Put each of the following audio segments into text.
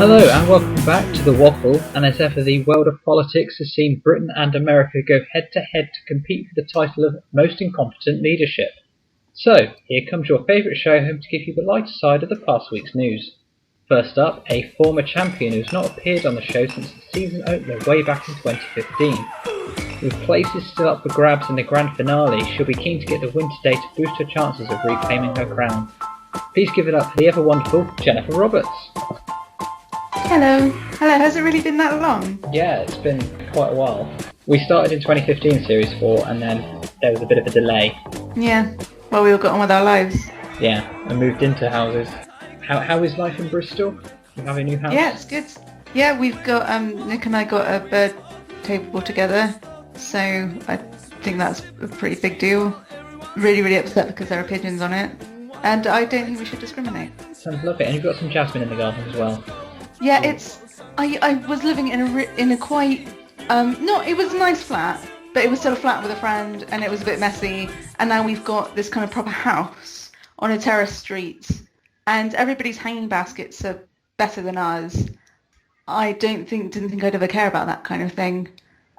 Hello and welcome back to the Waffle, and as ever the world of politics has seen Britain and America go head to head to compete for the title of most incompetent leadership. So, here comes your favourite show home to give you the lighter side of the past week's news. First up, a former champion who has not appeared on the show since the season opener way back in 2015. With places still up for grabs in the grand finale, she'll be keen to get the win today to boost her chances of reclaiming her crown. Please give it up for the ever wonderful Jennifer Roberts. Hello. Has it really been that long? Yeah, it's been quite a while. We started in 2015 Series 4 and then there was a bit of a delay. Yeah, well, we all got on with our lives. Yeah, and moved into houses. How is life in Bristol? You have a new house? Yeah, it's good. Yeah, we've got, Nick and I got a bird table together, so I think that's a pretty big deal. Really, really upset because there are pigeons on it, and I don't think we should discriminate. Sounds lovely, and you've got some jasmine in the garden as well. Yeah, I was living in a quite, it was a nice flat, but it was still a flat with a friend, and it was a bit messy, and now we've got this kind of proper house on a terrace street, and everybody's hanging baskets are better than ours. I didn't think I'd ever care about that kind of thing,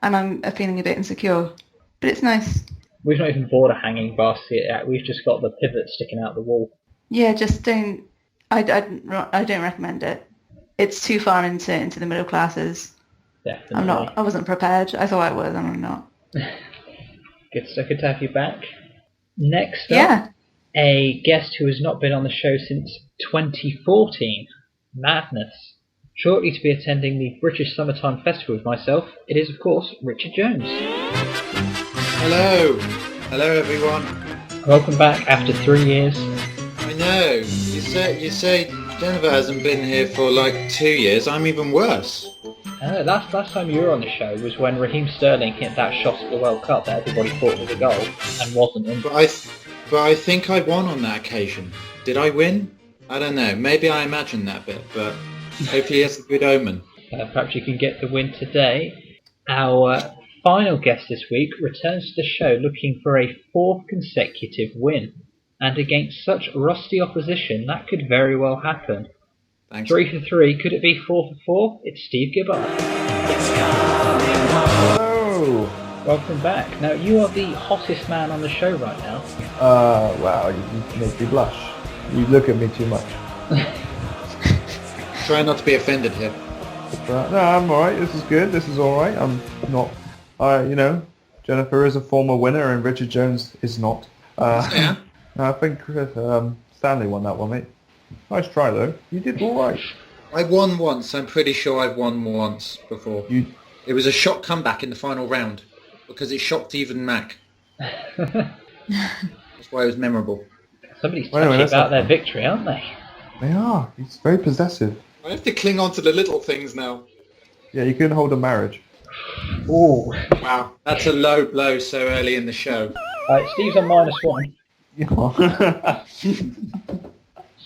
and I'm feeling a bit insecure, but it's nice. We've not even bought a hanging basket yet, we've just got the pivot sticking out the wall. Yeah, just don't, I don't recommend it. It's too far into the middle classes. Definitely. I wasn't prepared. I thought I was, and I'm not. Good to have you back. Next up, a guest who has not been on the show since 2014. Madness. Shortly to be attending the British Summertime Festival with myself, it is of course Richard Jones. Hello everyone. Welcome back after 3 years. I know, you say Jennifer hasn't been here for like 2 years. I'm even worse. Last time you were on the show was when Raheem Sterling hit that shot at the World Cup that everybody thought was a goal and wasn't. But I think I won on that occasion. Did I win? I don't know. Maybe I imagined that bit, but hopefully it's a good omen. Perhaps you can get the win today. Our final guest this week returns to the show looking for a 4th consecutive win. And against such rusty opposition, that could very well happen. Thanks. 3 for 3, could it be 4 for 4? It's Steve Gibbard. Hello! Welcome back. Now, you are the hottest man on the show right now. Wow, you make me blush. You look at me too much. Try not to be offended here. No, I'm alright, this is good, this is alright. I'm not, Jennifer is a former winner and Richard Jones is not. Yeah. No, I think Stanley won that one, mate. Nice try, though. You did all right. I won once. I'm pretty sure I've won once before. It was a shock comeback in the final round because it shocked even Mac. That's why it was memorable. Somebody's touchy about their victory, aren't they? They are. He's very possessive. I have to cling on to the little things now. Yeah, you couldn't hold a marriage. Ooh. Wow. That's a low blow so early in the show. Steve's on -1. Yeah.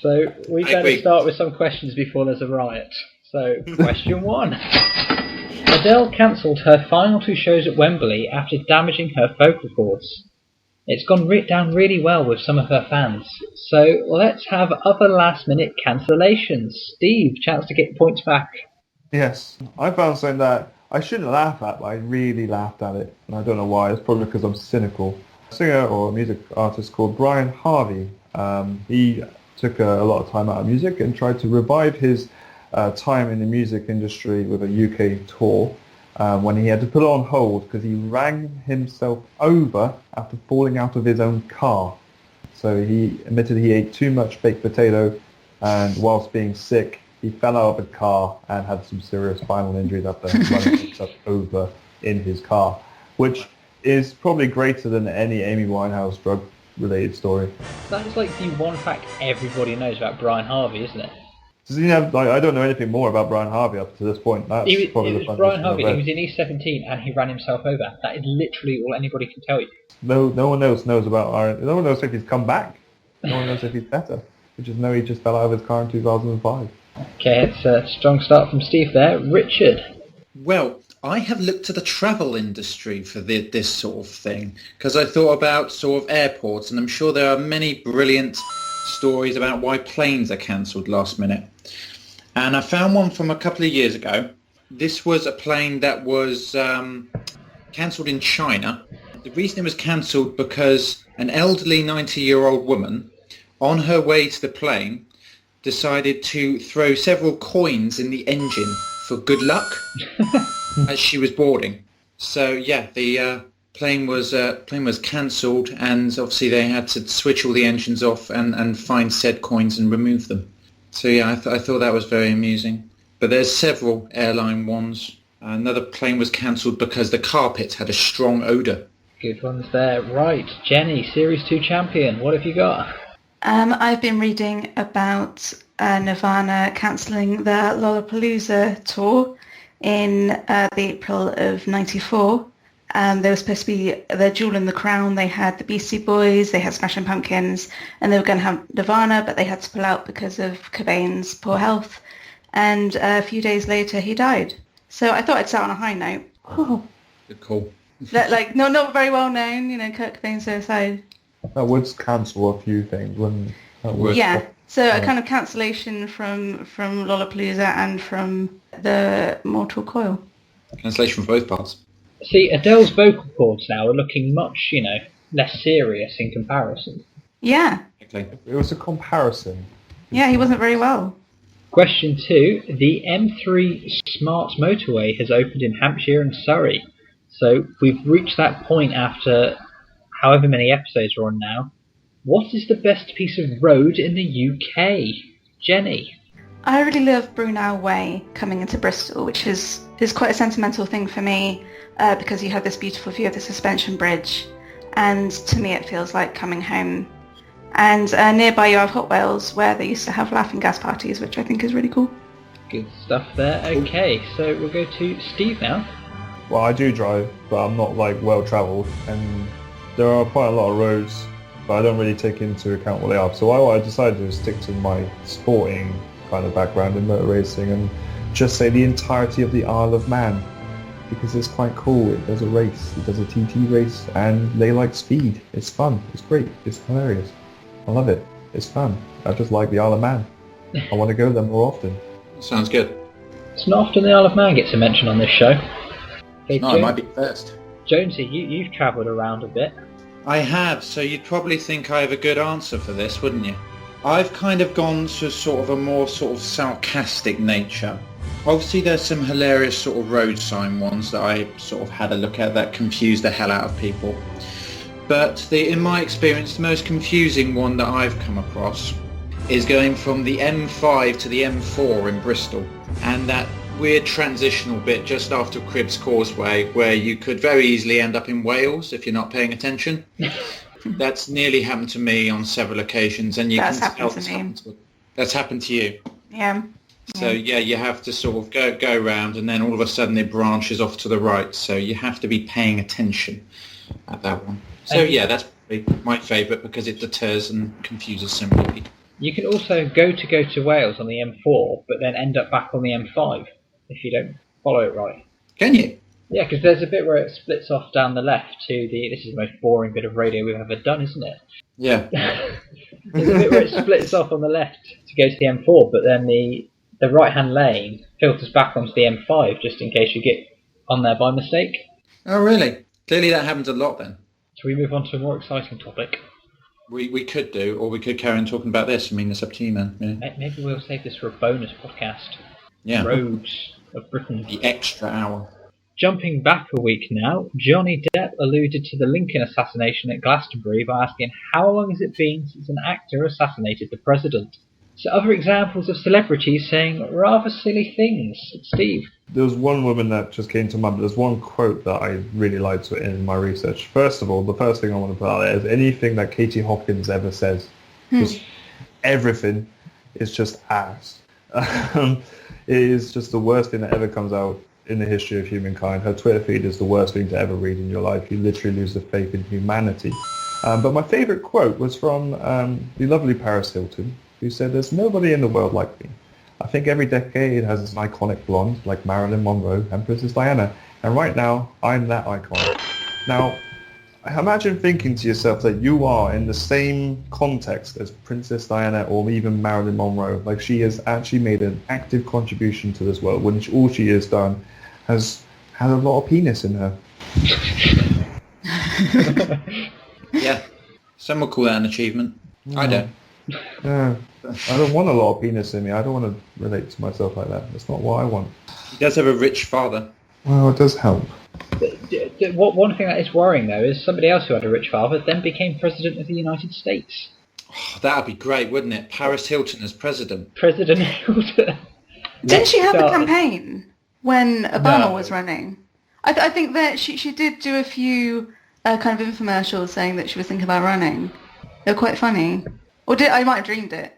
So we better start with some questions before there's a riot. So, question 1. Adele cancelled her final 2 shows at Wembley after damaging her vocal cords. It's gone down really well with some of her fans. So let's have other last-minute cancellations. Steve, chance to get points back. Yes. I found something that I shouldn't laugh at, but I really laughed at it. And I don't know why. It's probably because I'm cynical. A singer or a music artist called Brian Harvey. He took a lot of time out of music and tried to revive his time in the music industry with a UK tour when he had to put it on hold because he ran himself over after falling out of his own car. So he admitted he ate too much baked potato and whilst being sick he fell out of the car and had some serious spinal injuries after running himself over in his car, which is probably greater than any Amy Winehouse drug-related story. That is like the one fact everybody knows about Brian Harvey, isn't it? I don't know anything more about Brian Harvey up to this point. That's probably the Brian Harvey. He was in East 17 and he ran himself over. That is literally all anybody can tell you. No one else knows about Iron. No one knows if he's come back. No one knows if he's better. We just know he just fell out of his car in 2005. Okay, it's a strong start from Steve there. Richard. Well, I have looked to the travel industry for this sort of thing because I thought about sort of airports, and I'm sure there are many brilliant stories about why planes are cancelled last minute. And I found one from a couple of years ago. This was a plane that was cancelled in China. The reason it was cancelled because an elderly 90-year-old woman on her way to the plane decided to throw several coins in the engine for good luck as she was boarding. So yeah, the plane was cancelled, and obviously they had to switch all the engines off and find said coins and remove them. So yeah, I thought that was very amusing. But there's several airline ones. Another plane was cancelled because the carpet had a strong odour. Good ones there. Right, Jenny, Series 2 champion, what have you got? I've been reading about Nirvana cancelling the Lollapalooza tour in the April of '94. They were supposed to be the Jewel in the Crown. They had the Beastie Boys, they had Smashing Pumpkins, and they were going to have Nirvana, but they had to pull out because of Cobain's poor health. And a few days later, he died. So I thought I'd start on a high note. Oh. Good call. Not very well known, Kurt Cobain's suicide. That would cancel a few things, wouldn't it? Yeah. So a kind of cancellation from Lollapalooza and from the Mortal Coil. Cancellation for both parts. See, Adele's vocal cords now are looking much, less serious in comparison. Yeah. Okay. It was a comparison. Yeah, he wasn't very well. Question 2. The M3 Smart Motorway has opened in Hampshire and Surrey. So we've reached that point after however many episodes we're on now. What is the best piece of road in the UK? Jenny? I really love Brunel Way coming into Bristol, which is quite a sentimental thing for me because you have this beautiful view of the suspension bridge, and to me it feels like coming home. And nearby you have Hot Wales, where they used to have laughing gas parties, which I think is really cool. Good stuff there. Okay, so we'll go to Steve now. Well, I do drive, but I'm not well travelled, and there are quite a lot of roads, but I don't really take into account what they are. So what I decided to do is stick to my sporting kind of background in motor racing and just say the entirety of the Isle of Man, because it's quite cool. It does a race, it does a TT race, and they like speed. It's fun, it's great, it's hilarious. I love it, it's fun. I just like the Isle of Man. I want to go there more often. Sounds good. It's not often the Isle of Man gets a mention on this show. Okay, No, it might be first. Jonesy, you've travelled around a bit. I have, so you'd probably think I have a good answer for this, wouldn't you? I've kind of gone to sort of a more sort of sarcastic nature. Obviously there's some hilarious sort of road sign ones that I sort of had a look at that confused the hell out of people. But in my experience, the most confusing one that I've come across is going from the M5 to the M4 in Bristol, and that weird transitional bit just after Cribbs Causeway where you could very easily end up in Wales if you're not paying attention. That's nearly happened to me on several occasions, and That's happened to me. That's happened to you. Yeah. So yeah, you have to sort of go around, and then all of a sudden it branches off to the right. So you have to be paying attention at that one. So yeah, that's probably my favourite because it deters and confuses so many people. You can also go to Wales on the M4, but then end up back on the M5 if you don't follow it right. Can you? Yeah, because there's a bit where it splits off down the left to the... This is the most boring bit of radio we've ever done, isn't it? Yeah. There's a bit where it splits off on the left to go to the M4, but then the right-hand lane filters back onto the M5 just in case you get on there by mistake. Oh, really? Clearly that happens a lot then. So we move on to a more exciting topic. We could do, or we could carry on talking about this. I mean, it's up to you, man. Yeah. Maybe we'll save this for a bonus podcast. Yeah. Roads of Britain. The extra hour. Jumping back a week now, Johnny Depp alluded to the Lincoln assassination at Glastonbury by asking how long has it been since an actor assassinated the president? So other examples of celebrities saying rather silly things. Steve? There was one woman that just came to mind. There's one quote that I really liked in my research. First of all, the first thing I want to put out there is anything that Katie Hopkins ever says. Just everything is just ass. It is just the worst thing that ever comes out in the history of humankind. Her Twitter feed is the worst thing to ever read in your life. You literally lose the faith in humanity. But my favourite quote was from the lovely Paris Hilton, who said, "There's nobody in the world like me. I think every decade has an iconic blonde like Marilyn Monroe and Princess Diana, and right now I'm that icon." Now, Imagine thinking to yourself that you are in the same context as Princess Diana or even Marilyn Monroe. Like, she has actually made an active contribution to this world when all she has done has had a lot of penis in her. Yeah. Some would call that an achievement. I don't. Yeah. I don't want a lot of penis in me. I don't want to relate to myself like that. That's not what I want. He does have a rich father. Well, it does help. One thing that is worrying, though, is somebody else who had a rich father then became president of the United States. Oh, that would be great, wouldn't it? Paris Hilton as president. President Hilton. Didn't she have a campaign when Obama was running? I think that she did do a few kind of infomercials saying that she was thinking about running. They were quite funny. Or I might have dreamed it.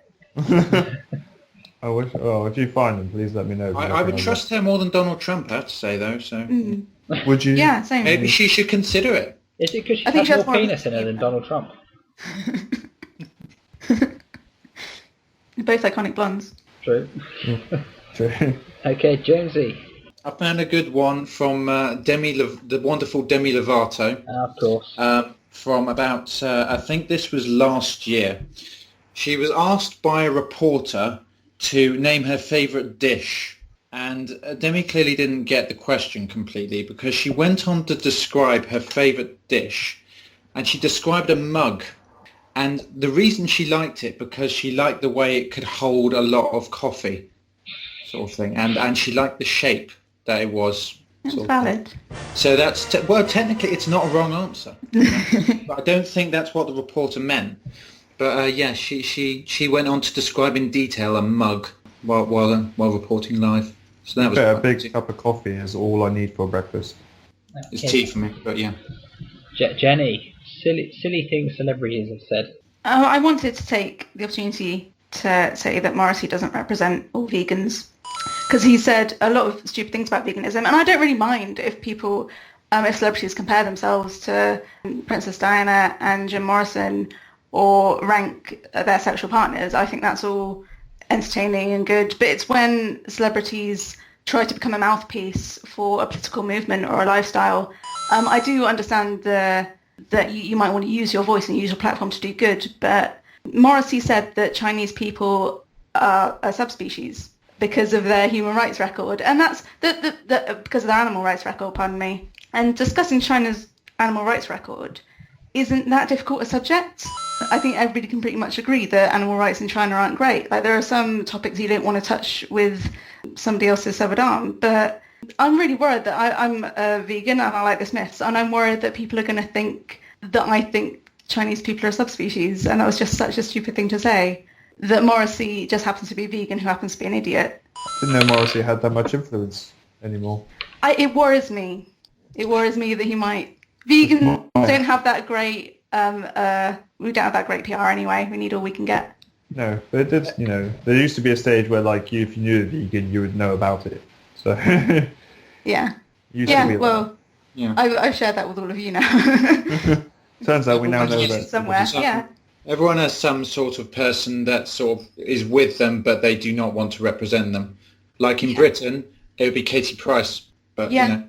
I wish. Oh, if you find them, please let me know. I would trust her more than Donald Trump, I have to say, though. So Would you? Yeah, same. maybe she should consider it. Is it because she I think has she has more more of a penis in her than Donald Trump? You're both iconic blondes. True. True. Okay, Jonesy. I found a good one from the wonderful Demi Lovato. Of course. From about, I think this was last year. She was asked by a reporter to name her favourite dish. And Demi clearly didn't get the question completely because she went on to describe her favourite dish. And she described a mug. And the reason she liked it, because she liked the way it could hold a lot of coffee, sort of thing. And she liked the shape that it was. That's valid. So that's, technically it's not a wrong answer. But I don't think that's what the reporter meant. But yeah, she went on to describe in detail a mug while reporting live. So that was a big cup of coffee is all I need for breakfast. It's tea for me, but yeah. Jenny, silly things celebrities have said. I wanted to take the opportunity to say that Morrissey doesn't represent all vegans. Because he said a lot of stupid things about veganism, and I don't really mind if people, if celebrities compare themselves to Princess Diana and Jim Morrison or rank their sexual partners. I think that's all entertaining and good, but it's when celebrities try to become a mouthpiece for a political movement or a lifestyle. I do understand that you might want to use your voice and use your platform to do good, but Morrissey said that Chinese people are a subspecies because of their human rights record, and that's because of their animal rights record, pardon me. And discussing China's animal rights record isn't that difficult a subject. I think everybody can pretty much agree that animal rights in China aren't great. Like, there are some topics you don't want to touch with somebody else's severed arm, but I'm really worried that I'm a vegan and I like the Smiths, and I'm worried that people are going to think that I think Chinese people are a subspecies, and that was just such a stupid thing to say. That Morrissey just happens to be a vegan who happens to be an idiot. Didn't know Morrissey had that much influence anymore. It worries me. It worries me that he might. Vegans don't have that great. We don't have that great PR anyway. We need all we can get. No, but it did. You know, there used to be a stage where, like, if you knew a vegan, you would know about it. So. Yeah. Yeah. I've shared that with all of you now. Turns out we now know that somewhere. Yeah. Everyone has some sort of person that sort of is with them, but they do not want to represent them. Like in Britain, it would be Katie Price. But yeah. You know,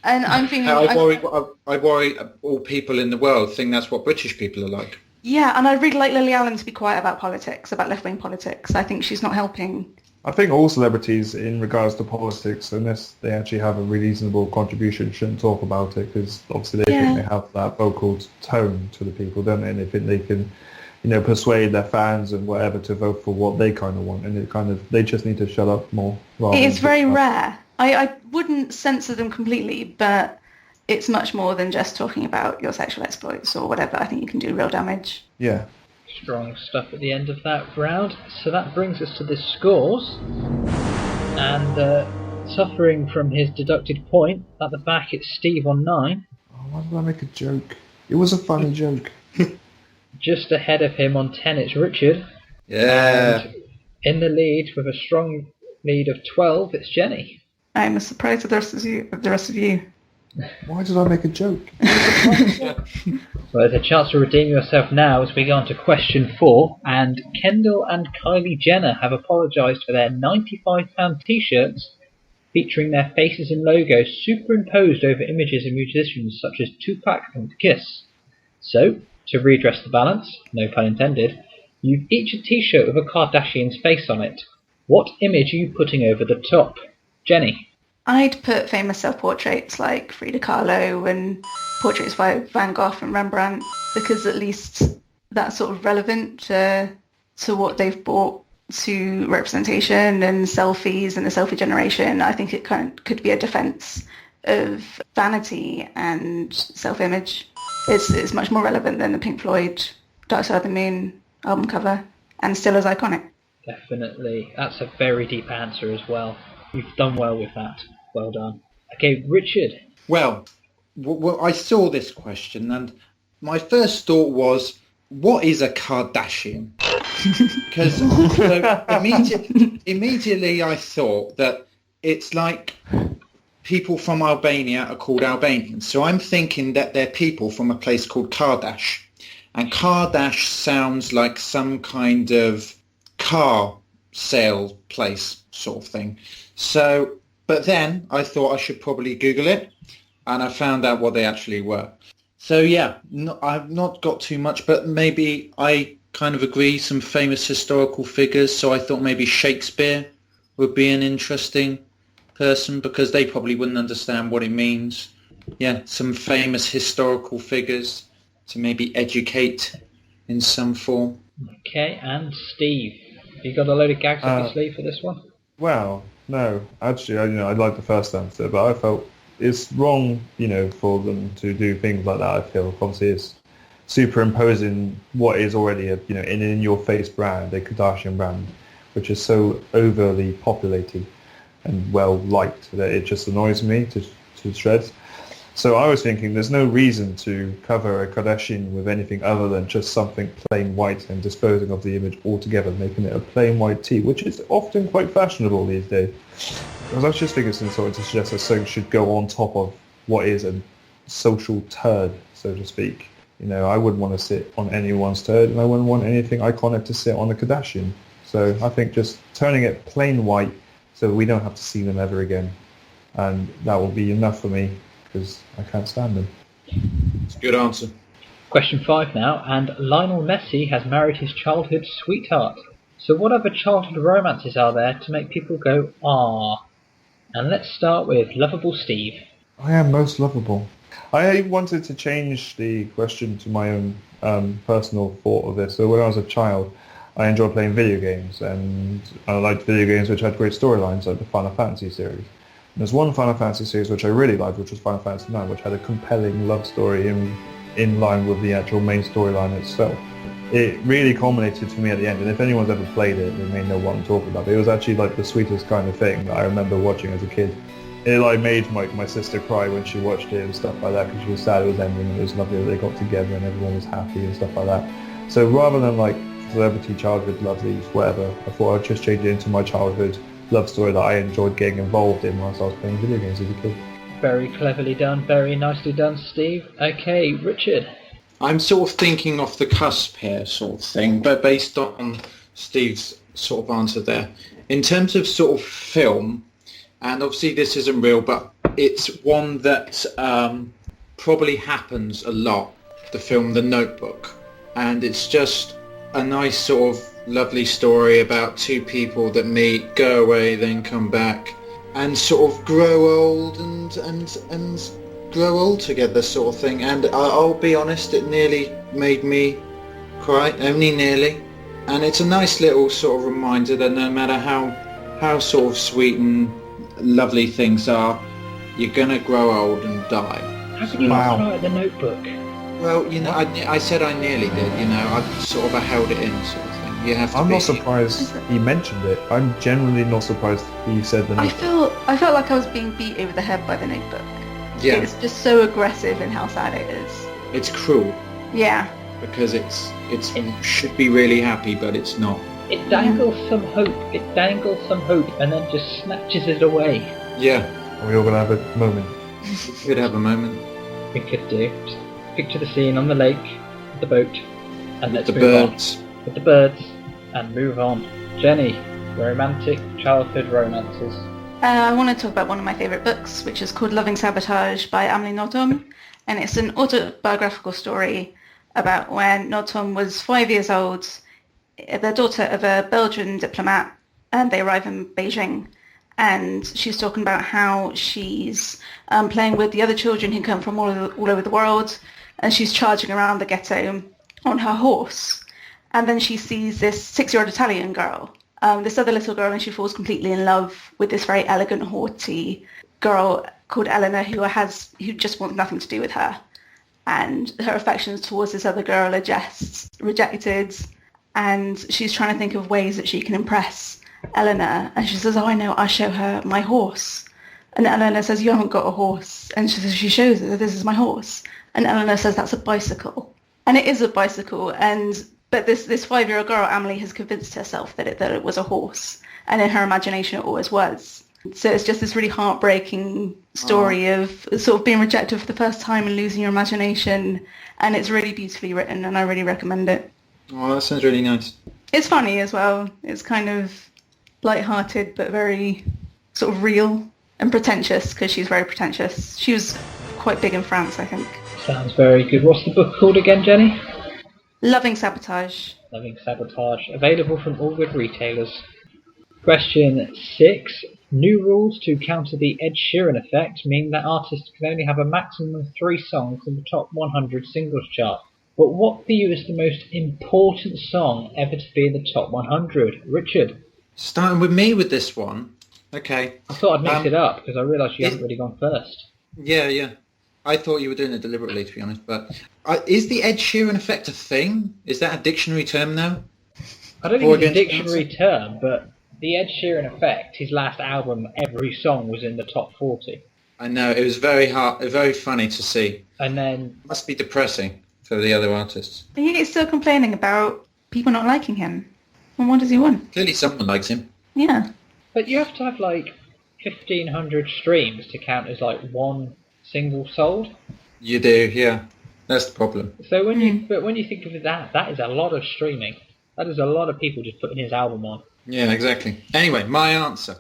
and I'm thinking. I worry all people in the world think that's what British people are like. Yeah, and I'd really like Lily Allen to be quiet about politics, about left-wing politics. I think she's not helping. I think all celebrities, in regards to politics, unless they actually have a reasonable contribution, shouldn't talk about it, because obviously they think they have that vocal tone to the people, don't they? And they think they can, you know, persuade their fans and whatever to vote for what they kind of want, and they just need to shut up more. It's very rare. I wouldn't censor them completely, but it's much more than just talking about your sexual exploits or whatever. I think you can do real damage. Yeah. Strong stuff at the end of that round. So that brings us to the scores. And suffering from his deducted point, at the back it's Steve on 9. Oh, why did I make a joke? It was a funny joke. Just ahead of him on 10 it's Richard. Yeah. And in the lead with a strong lead of 12 it's Jenny. I'm as surprised at the rest of you. Why did I make a joke? Well, there's a chance to redeem yourself now as we go on to question 4. And Kendall and Kylie Jenner have apologised for their £95 t-shirts featuring their faces and logos superimposed over images of musicians such as Tupac and Kiss. So, to redress the balance, no pun intended, you've each a t-shirt with a Kardashian's face on it. What image are you putting over the top? Jenny? I'd put famous self-portraits like Frida Kahlo and portraits by Van Gogh and Rembrandt, because at least that's sort of relevant to what they've brought to representation and selfies and the selfie generation. I think it could be a defense of vanity and self-image. It's much more relevant than the Pink Floyd Dark Side of the Moon album cover, and still as iconic. Definitely. That's a very deep answer as well. You've done well with that. Well done. Okay, Richard. Well, I saw this question and my first thought was, what is a Kardashian? Because immediately I thought that it's like people from Albania are called Albanians. So I'm thinking that they're people from a place called Kardash. And Kardash sounds like some kind of car sale place sort of thing. So, but then I thought I should probably Google it, and I found out what they actually were. So yeah, I've not got too much, but maybe I kind of agree, some famous historical figures. So I thought maybe Shakespeare would be an interesting person, because they probably wouldn't understand what it means. Yeah, some famous historical figures to maybe educate in some form. Okay, and Steve. You got a load of gags up your sleeve for this one? Well, no. Actually, I like the first answer, but I felt it's wrong, for them to do things like that. I feel obviously it's superimposing what is already an in-your-face brand, a Kardashian brand, which is so overly populated and well liked that it just annoys me to shreds. So I was thinking there's no reason to cover a Kardashian with anything other than just something plain white and disposing of the image altogether, making it a plain white tee, which is often quite fashionable these days. I was just thinking sort of to suggest that something should go on top of what is a social turd, so to speak. I wouldn't want to sit on anyone's turd, and I wouldn't want anything iconic to sit on a Kardashian. So I think just turning it plain white so we don't have to see them ever again. And that will be enough for me, because I can't stand them. It's a good answer. Question 5 now, and Lionel Messi has married his childhood sweetheart. So what other childhood romances are there to make people go, ah? And let's start with lovable Steve. I am most lovable. I wanted to change the question to my own personal thought of this. So when I was a child, I enjoyed playing video games, and I liked video games which had great storylines, like the Final Fantasy series. There's one Final Fantasy series which I really liked, which was Final Fantasy IX, which had a compelling love story in line with the actual main storyline itself. It really culminated for me at the end, and if anyone's ever played it, they may know what I'm talking about. But it was actually like the sweetest kind of thing that I remember watching as a kid. It made my sister cry when she watched it and stuff like that, because she was sad it was ending, and it was lovely that they got together and everyone was happy and stuff like that. So rather than celebrity childhood lovelies, whatever, I thought I'd just change it into my childhood love story that I enjoyed getting involved in whilst I was playing video games as a kid. Very cleverly done, very nicely done, Steve. Okay, Richard. I'm sort of thinking off the cusp here, sort of thing, but based on Steve's sort of answer there. In terms of sort of film, and obviously this isn't real, but it's one that probably happens a lot, the film The Notebook. And it's just a nice sort of lovely story about two people that meet, go away, then come back, and sort of grow old and grow old together, sort of thing. And I'll be honest, it nearly made me cry, only nearly. And it's a nice little sort of reminder that no matter how sort of sweet and lovely things are, you're gonna grow old and die. How can you not cry at The Notebook? Well, I said I nearly did. I held it in, sort of thing. You have to. I'm not surprised he mentioned it. I'm genuinely not surprised he said The Notebook. I felt like I was being beat over the head by The Notebook. Yeah. It's just so aggressive in how sad it is. It's cruel. Yeah. Because it should be really happy, but it's not. It dangles some hope. It dangles some hope, and then just snatches it away. Yeah. Are we all gonna have a moment? We could have a moment. We could do. Just picture the scene on the lake, with the boat, and let's move birds. on. With the birds, and move on. Jenny, romantic childhood romances. I want to talk about one of my favourite books, which is called Loving Sabotage by Amelie Nothomb, and it's an autobiographical story about when Notom was 5 years old, the daughter of a Belgian diplomat, and they arrive in Beijing. And she's talking about how she's playing with the other children who come from all over the world, and she's charging around the ghetto on her horse. And then she sees this 6-year-old Italian girl, this other little girl, and she falls completely in love with this very elegant, haughty girl called Eleanor who just wants nothing to do with her. And her affections towards this other girl are just rejected, and she's trying to think of ways that she can impress Eleanor, and she says, I know, I'll show her my horse. And Eleanor says, you haven't got a horse. And she shows her, this is my horse. And Eleanor says, that's a bicycle. And it is a bicycle, but this 5-year-old girl, Amelie, has convinced herself that it was a horse, and in her imagination it always was. So it's just this really heartbreaking story of sort of being rejected for the first time and losing your imagination, and it's really beautifully written, and I really recommend it. Oh, that sounds really nice. It's funny as well. It's kind of light-hearted, but very sort of real and pretentious, because she's very pretentious. She was quite big in France, I think. Sounds very good. What's the book called again, Jenny? Loving Sabotage. Loving Sabotage. Available from all good retailers. Question 6. New rules to counter the Ed Sheeran effect mean that artists can only have a maximum of 3 songs in the top 100 singles chart. But what for you is the most important song ever to be in the top 100? Richard? Starting with me with this one. Okay. I thought I'd mix it up because I realised you haven't really gone first. Yeah. I thought you were doing it deliberately, to be honest. But is the Ed Sheeran effect a thing? Is that a dictionary term now? I don't think it's a dictionary term, but the Ed Sheeran effect, his last album, every song was in the top 40. I know, it was very funny to see. And then... It must be depressing for the other artists. But he's still complaining about people not liking him. And what does he want? Clearly someone likes him. Yeah. But you have to have like 1,500 streams to count as like one single sold. You do, yeah. That's the problem. So when you think of that is a lot of streaming. That is a lot of people just putting his album on. Yeah, exactly. Anyway, my answer.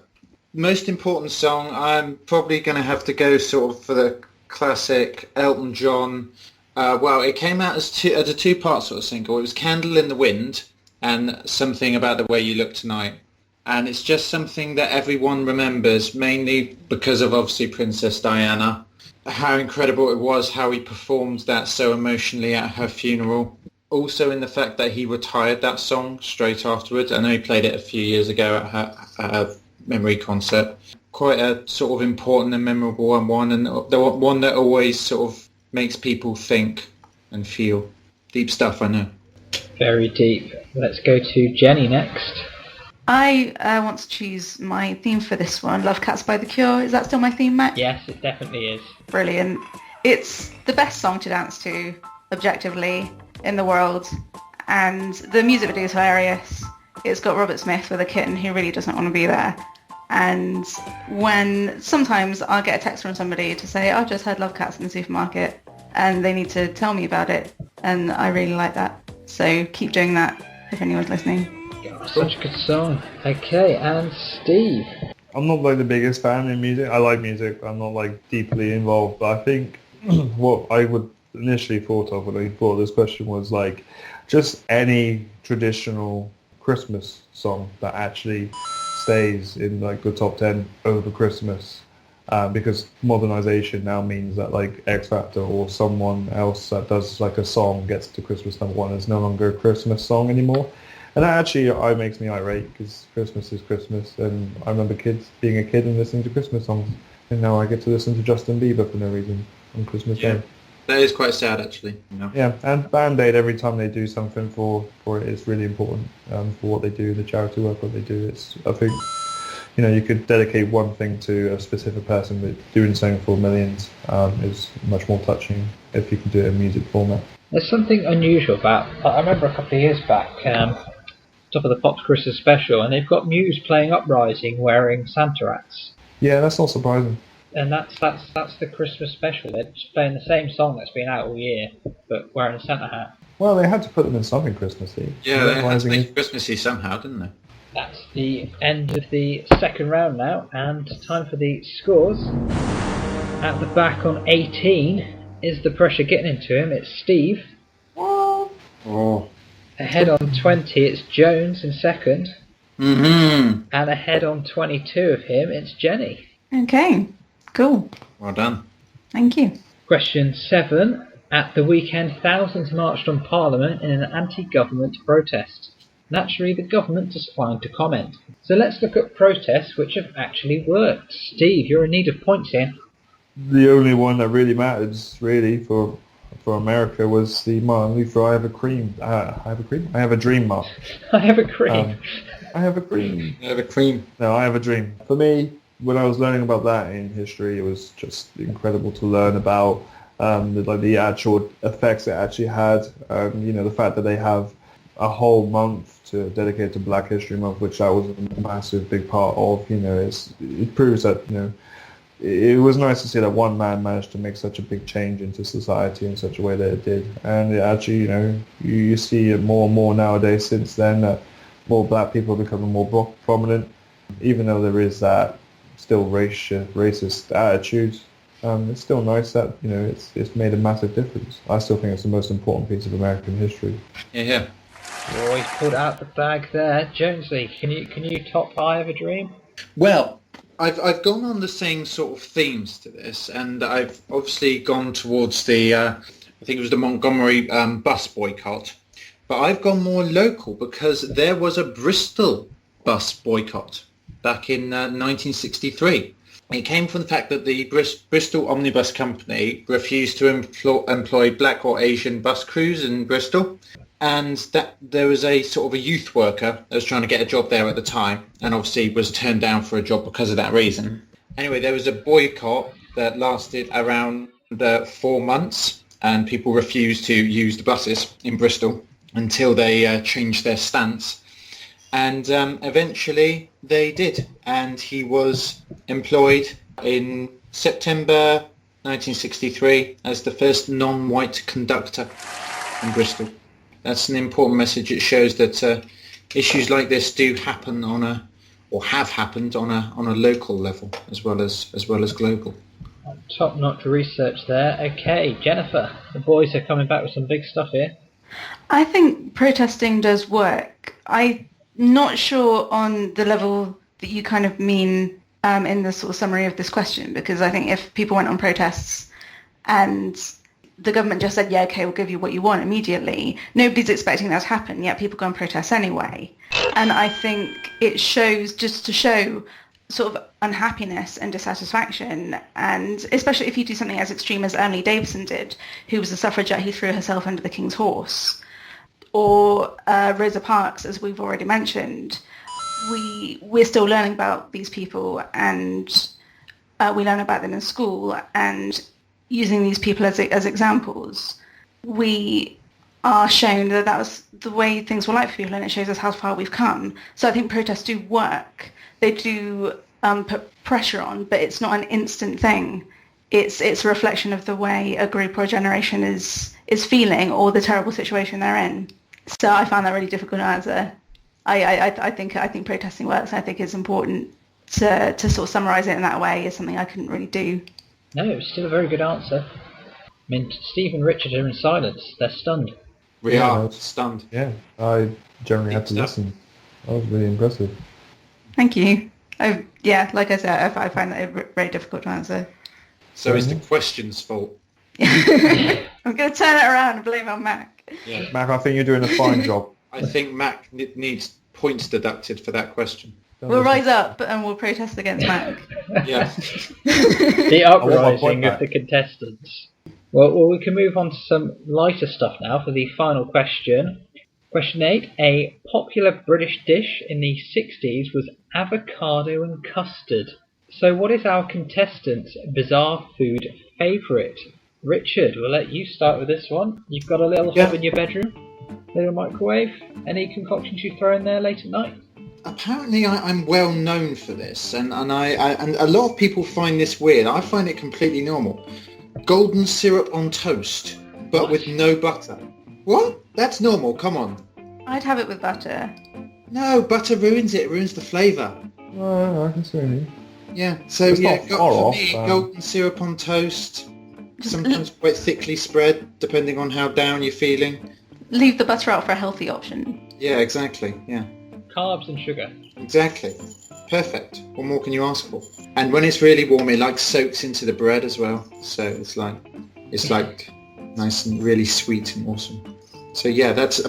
Most important song, I'm probably going to have to go sort of for the classic Elton John. Well, it came out as a two-part sort of single. It was Candle in the Wind and Something About the Way You Look Tonight. And it's just something that everyone remembers, mainly because of obviously Princess Diana. How incredible it was, how he performed that so emotionally at her funeral. Also in the fact that he retired that song straight afterwards. I know he played it a few years ago at her memory concert. Quite a sort of important and memorable one, and the one that always sort of makes people think and feel. Deep stuff, I know. Very deep. Let's go to Jenny next. I want to choose my theme for this one, Love Cats by The Cure. Is that still my theme, Matt? Yes, it definitely is. Brilliant. It's the best song to dance to, objectively, in the world. And the music video is hilarious. It's got Robert Smith with a kitten who really doesn't want to be there. And when sometimes I'll get a text from somebody to say, I've just heard Love Cats in the supermarket, and they need to tell me about it. And I really like that. So keep doing that if anyone's listening. Such a good song. Okay, and Steve. I'm not like the biggest fan in music. I like music, but I'm not like deeply involved. But I think what I would initially thought of when I thought this question was like just any traditional Christmas song that actually stays in like the top 10 over Christmas. Because modernization now means that like X Factor or someone else that does like a song gets to Christmas number 1 is no longer a Christmas song anymore. And that actually makes me irate because Christmas is Christmas, and I remember being a kid and listening to Christmas songs, and now I get to listen to Justin Bieber for no reason on Christmas Day. That is quite sad, actually. You know? Yeah, and Band Aid, every time they do something for it, is really important for what they do, the charity work what they do. I think, you could dedicate one thing to a specific person, but doing something for millions is much more touching if you can do it in music format. There's something unusual about. I remember a couple of years back. Top of the Pops Christmas special, and they've got Muse playing Uprising wearing Santa hats. Yeah, that's not surprising. And that's the Christmas special. They're just playing the same song that's been out all year, but wearing a Santa hat. Well, they had to put them in something Christmassy. Yeah, they had to make it Christmassy somehow, didn't they? That's the end of the second round now, and time for the scores. At the back on 18 is the pressure getting into him. It's Steve. What? Oh. Ahead on 20, it's Jones in second. Mm-hmm. And ahead on 22 of him, it's Jenny. Okay, cool. Well done. Thank you. Question 7. At the weekend, thousands marched on Parliament in an anti-government protest. Naturally, the government declined to comment. So let's look at protests which have actually worked. Steve, you're in need of points here. The only one that really matters, really, for America was the Martin Luther I have a dream march. I have a cream. I have a dream. I have a cream. No, I have a dream. For me, when I was learning about that in history, it was just incredible to learn about the actual effects it actually had. The fact that they have a whole month to dedicate to Black History Month, which that was a massive big part of. It proves that it was nice to see that one man managed to make such a big change into society in such a way that it did. And it actually, you see it more and more nowadays since then, that more Black people are becoming more prominent, even though there is that still racist attitude. It's still nice that it's made a massive difference. I still think it's the most important piece of American history. Yeah. You always pulled out the bag there. Jonesy, can you top I Have a Dream? Well, I've gone on the same sort of themes to this, and I've obviously gone towards the I think it was the Montgomery bus boycott, but I've gone more local because there was a Bristol bus boycott back in 1963. It came from the fact that the Bristol Omnibus Company refused to employ Black or Asian bus crews in Bristol, and that there was a sort of a youth worker that was trying to get a job there at the time, and obviously was turned down for a job because of that reason. Anyway, there was a boycott that lasted around 4 months, and people refused to use the buses in Bristol until they changed their stance. And eventually they did, and he was employed in September 1963 as the first non-white conductor in Bristol. That's an important message. It shows that issues like this do happen have happened on a local level as well as global. Top-notch research there. Okay, Jennifer, the boys are coming back with some big stuff here. I think protesting does work. I'm not sure on the level that you kind of mean in the sort of summary of this question, because I think if people went on protests and the government just said, yeah, okay, we'll give you what you want immediately, nobody's expecting that to happen, yet people go on protests anyway. And I think it shows, just to show sort of unhappiness and dissatisfaction, and especially if you do something as extreme as Emily Davison did, who was a suffragette who threw herself under the King's horse, or Rosa Parks, as we've already mentioned. We're still learning about these people, and we learn about them in school, and using these people as examples, we are shown that was the way things were like for people, and it shows us how far we've come. So I think protests do work. They do put pressure on, but it's not an instant thing. It's a reflection of the way a group or a generation is feeling, or the terrible situation they're in. So I found that really difficult to answer. I think protesting works. I think it's important to sort of summarise it in that way is something I couldn't really do. No, it was still a very good answer. I mean, Steve and Richard are in silence. They're stunned. We are stunned. Yeah, I generally had to listen. That was really impressive. Thank you. Like I said, I find that very difficult to answer. So it's the question's fault. I'm going to turn it around and blame it on Mac. Yeah. Mac, I think you're doing a fine job. I think Mac needs points deducted for that question. We'll rise up and we'll protest against Mac. Yeah. The uprising of the contestants. Well, we can move on to some lighter stuff now for the final question. Question 8. A popular British dish in the 60s was avocado and custard. So what is our contestant's bizarre food favourite? Richard, we'll let you start with this one. You've got a little hob in your bedroom, little microwave. Any concoctions you throw in there late at night? Apparently I'm well known for this, and a lot of people find this weird. I find it completely normal. Golden syrup on toast, but with no butter. What? That's normal, come on. I'd have it with butter. No, butter ruins it, ruins the flavour. I can see what you mean. Yeah, so It's yeah, not far for off, me, golden syrup on toast, sometimes quite thickly spread, depending on how down you're feeling. leave the butter out for a healthy option. Yeah, exactly. Yeah, Carbs and sugar. exactly. Perfect. What more can you ask for? And when it's really warm, it like soaks into the bread as well. So it's like nice and really sweet and awesome. So yeah, that's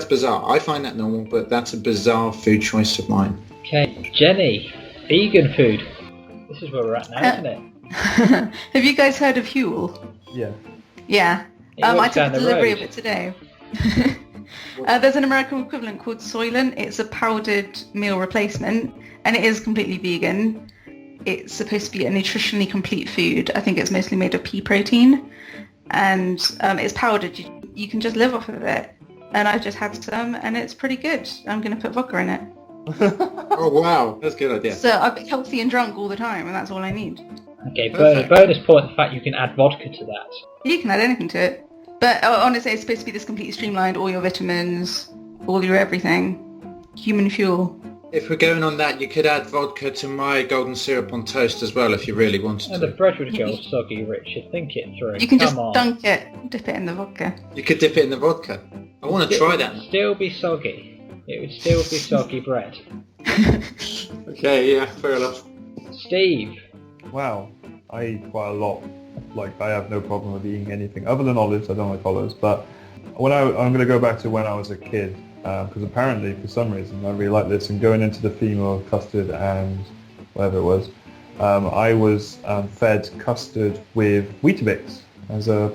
bizarre. I find that normal, but that's a bizarre food choice of mine. Okay, Jenny, vegan food. This is where we're at now, isn't it? Have you guys heard of Huel? Yeah. Yeah. It I works took down a the delivery road. of it today. There's an American equivalent called Soylent. It's a powdered meal replacement, and it is completely vegan. It's supposed to be a nutritionally complete food. I think it's mostly made of pea protein, and it's powdered. You can just live off of it. And I've just had some, and it's pretty good. I'm going to put vodka in it. Oh wow, that's a good idea. So I've been healthy and drunk all the time, and that's all I need. Okay, Perfect. bonus point the fact you can add vodka to that. You can add anything to it. But honestly, it's supposed to be this completely streamlined, all your vitamins, all your everything. Human fuel. If we're going on that, you could add vodka to my golden syrup on toast as well if you really wanted And the to. bread would go soggy, Richard. Think it through. You can Come just on. dunk it, dip it in the vodka. You could dip it in the vodka. I want to try It that. would still be soggy. It would still be soggy bread. Okay, yeah, fair enough. Steve. Wow, I eat quite a lot. Like, I have no problem with eating anything other than olives. I don't like olives, but I'm going to go back to when I was a kid, because apparently, for some reason, I really like this. And going into the theme of custard and whatever it was, I was fed custard with Weetabix as a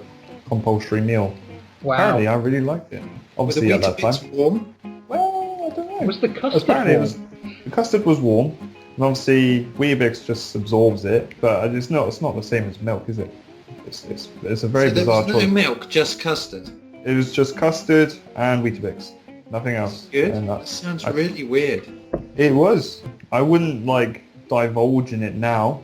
compulsory meal. Wow. Apparently, I really liked it. Was the Obviously, at that Weetabix time. warm? Well, I don't know. Was the custard Apparently, warm? the custard was warm. And obviously, Weetabix just absorbs it, but it's not the same as milk, is it? It's a very So there bizarre was no choice. milk, just custard. It was just custard and Weetabix, nothing else. Good. And That sounds really weird. it was. I wouldn't divulge in it now.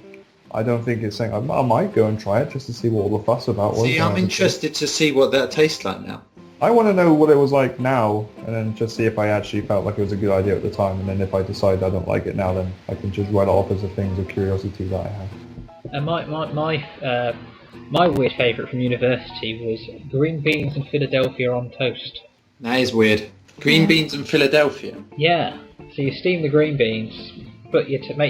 I don't think it's something. I might go and try it just to see what all the fuss about was. See, I'm interested to see what that tastes like now. I want to know what it was like now, and then just see if I actually felt like it was a good idea at the time, and then if I decide I don't like it now, then I can just write it off as a thing of curiosity that I have. And my weird favourite from university was green beans and Philadelphia on toast. That is weird. Green Yeah. beans in Philadelphia. Yeah. So you steam the green beans, make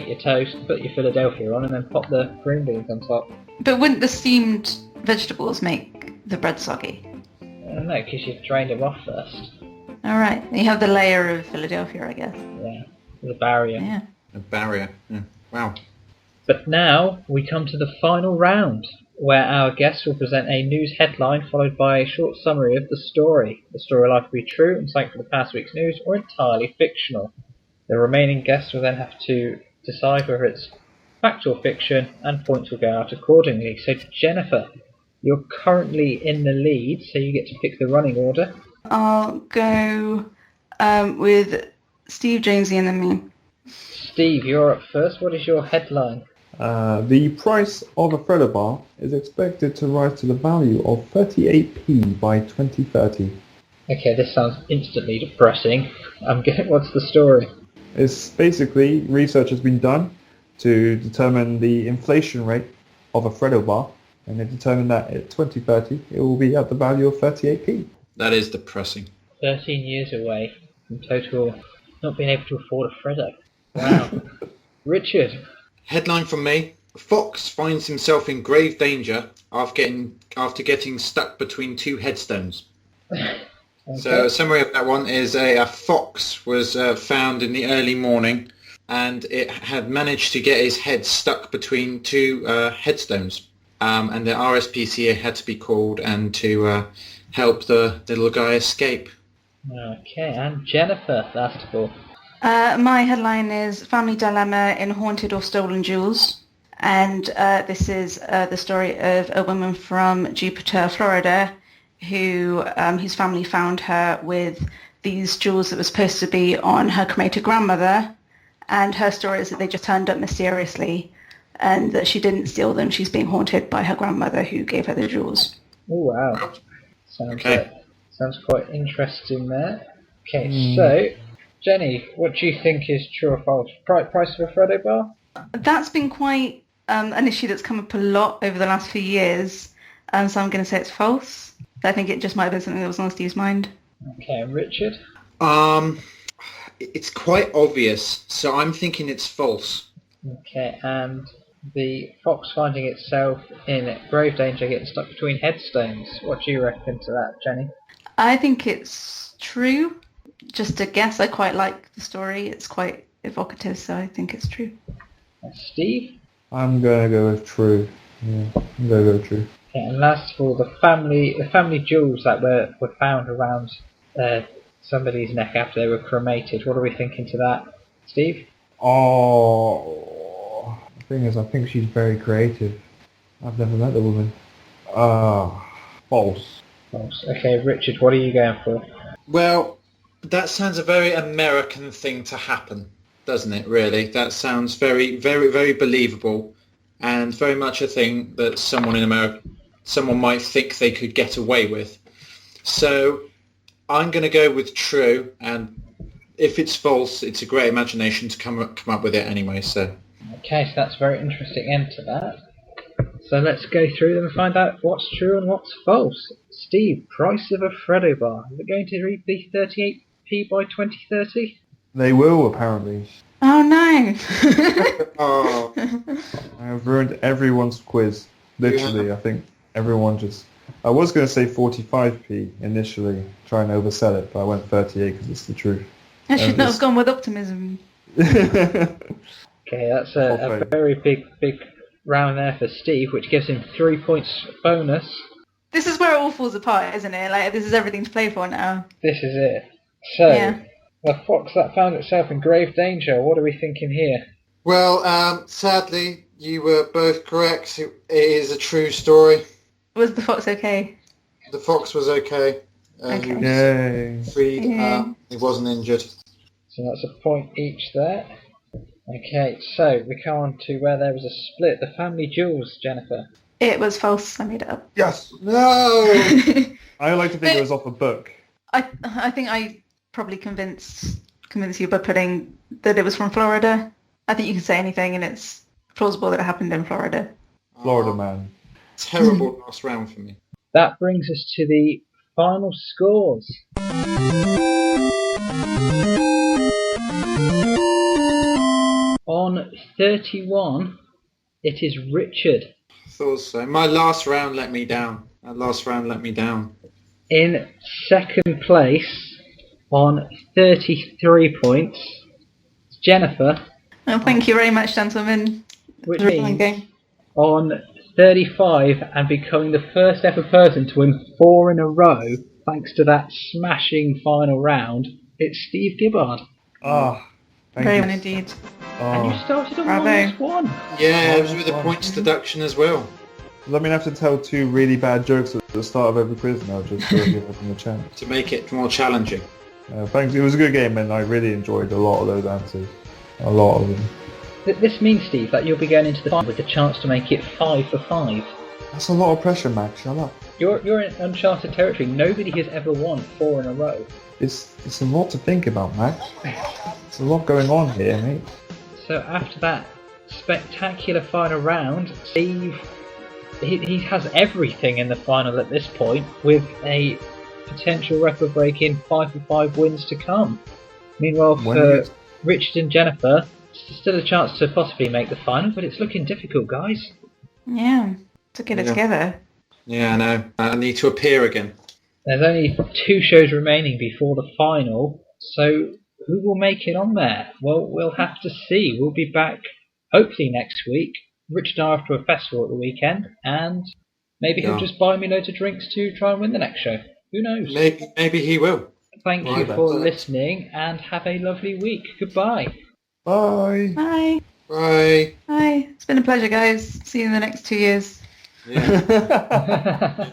your toast, put your Philadelphia on, and then pop the green beans on top. But wouldn't the steamed vegetables make the bread soggy? I don't know, because you've drained them off first. Alright, you have the layer of Philadelphia, I guess. Yeah. The barrier. Yeah. A barrier. Yeah. Wow. But now we come to the final round, where our guests will present a news headline followed by a short summary of the story. The story will either be true and something from the past week's news, or entirely fictional. The remaining guests will then have to decide whether it's fact or fiction, and points will go out accordingly. So Jennifer, you're currently in the lead, so you get to pick the running order. I'll go with Steve, Jonesy, and then me. Steve, you're up first. What is your headline? The price of a Freddo bar is expected to rise to the value of 38p by 2030. Okay, this sounds instantly depressing. What's the story? It's basically, research has been done to determine the inflation rate of a Freddo bar, and they determined that at 2030 it will be at the value of 38p. That is depressing. 13 years away from total not being able to afford a Freddo. Wow. Richard. Headline from me. Fox finds himself in grave danger after getting stuck between two headstones. Okay. So a summary of that one is a fox was found in the early morning, and it had managed to get his head stuck between two headstones. And the RSPCA had to be called and to help the little guy escape. Okay, and Jennifer, last of all. My headline is Family Dilemma in Haunted or Stolen Jewels. And this is the story of a woman from Jupiter, Florida, whose family found her with these jewels that were supposed to be on her cremated grandmother. And her story is that they just turned up mysteriously and that she didn't steal them. She's being haunted by her grandmother who gave her the jewels. Oh, wow. Sounds quite interesting there. Okay, so, Jenny, what do you think is true or false? Price of a Freddo bar? That's been quite an issue that's come up a lot over the last few years. So I'm going to say it's false. I think it just might have been something that was on Steve's mind. Okay, Richard? It's quite obvious, so I'm thinking it's false. Okay, and the fox finding itself in grave danger getting stuck between headstones. What do you reckon to that, Jenny? I think it's true. Just a guess. I quite like the story. It's quite evocative, so I think it's true. Steve? I'm going to go with true. Yeah, I'm going to go with true. Okay, and last of all, the family jewels that were found around somebody's neck after they were cremated. What are we thinking to that, Steve? Oh, the thing is, I think she's very creative. I've never met the woman. False. False. Okay, Richard, what are you going for? Well, that sounds a very American thing to happen, doesn't it, really? That sounds very, very, very believable and very much a thing that someone in America, someone might think they could get away with. So I'm going to go with true, and if it's false, it's a great imagination to come up with it anyway. So Okay, so that's a very interesting end to that. So let's go through them and find out what's true and what's false. Steve, price of a Freddo bar. Is it going to read the 38p by 2030? They will, apparently. Oh no! Oh, I have ruined everyone's quiz. Literally, Yeah. I think everyone just... I was going to say 45p initially, try and oversell it, but I went 38 because it's the truth. I should not It's- have gone with optimism. Okay, that's a very big round there for Steve, which gives him 3 points bonus. This is where it all falls apart, isn't it? Like, this is everything to play for now. This is it. So, Yeah. the fox that found itself in grave danger, what are we thinking here? well, sadly, you were both correct. It is a true story. Was the fox okay? The fox was okay. Okay. He was Yay. freed. Yeah. He wasn't injured. So that's a point each there. Okay, so we come on to where there was a split. The family jewels, Jennifer. It was false. I made it up. Yes! No! I like to think it was off a book. I think I probably convinced you by putting that it was from Florida. I think you can say anything and it's plausible that it happened in Florida. Florida man. Terrible last round for me. That brings us to the final scores. On 31, it is Richard. Thought so. My last round let me down. That last round let me down. In second place, on 33 points, it's Jennifer, Well, thank you very much, gentlemen. which It was a fun means game. on 35 and becoming the first ever person to win 4 in a row, thanks to that smashing final round, it's Steve Gibbard. Thank Very you. well indeed. And you started on Bravo. -1. Yeah, it was with the points deduction as well. Let me have to tell 2 really bad jokes at the start of every quiz now, just to give them a chance. To make it more challenging. Thanks. It was a good game, and I really enjoyed a lot of those answers. A lot of them. This means, Steve, that you'll be going into the final with the chance to make it 5 for 5. That's a lot of pressure, Max. Shut up. You're in uncharted territory. Nobody has ever won 4 in a row. It's a lot to think about, Max. There's a lot going on here, mate. So after that spectacular final round, Steve, he has everything in the final at this point, with a potential record-breaking 5 for 5 wins to come. Meanwhile, When for you- Richard and Jennifer, still a chance to possibly make the final, but it's looking difficult, guys. Yeah. To get it Yeah. together. Yeah, I know. I need to appear again. There's only 2 shows remaining before the final, so who will make it on there? Well, we'll have to see. We'll be back hopefully next week. Richard and I are off to a festival at the weekend, and maybe he'll Yeah. just buy me loads of drinks to try and win the next show. Who knows? Maybe he will. Thank you Right, for that's it. listening, and have a lovely week. Goodbye. Bye. Bye. Bye. Bye. It's been a pleasure, guys. See you in the next 2 years. Yeah.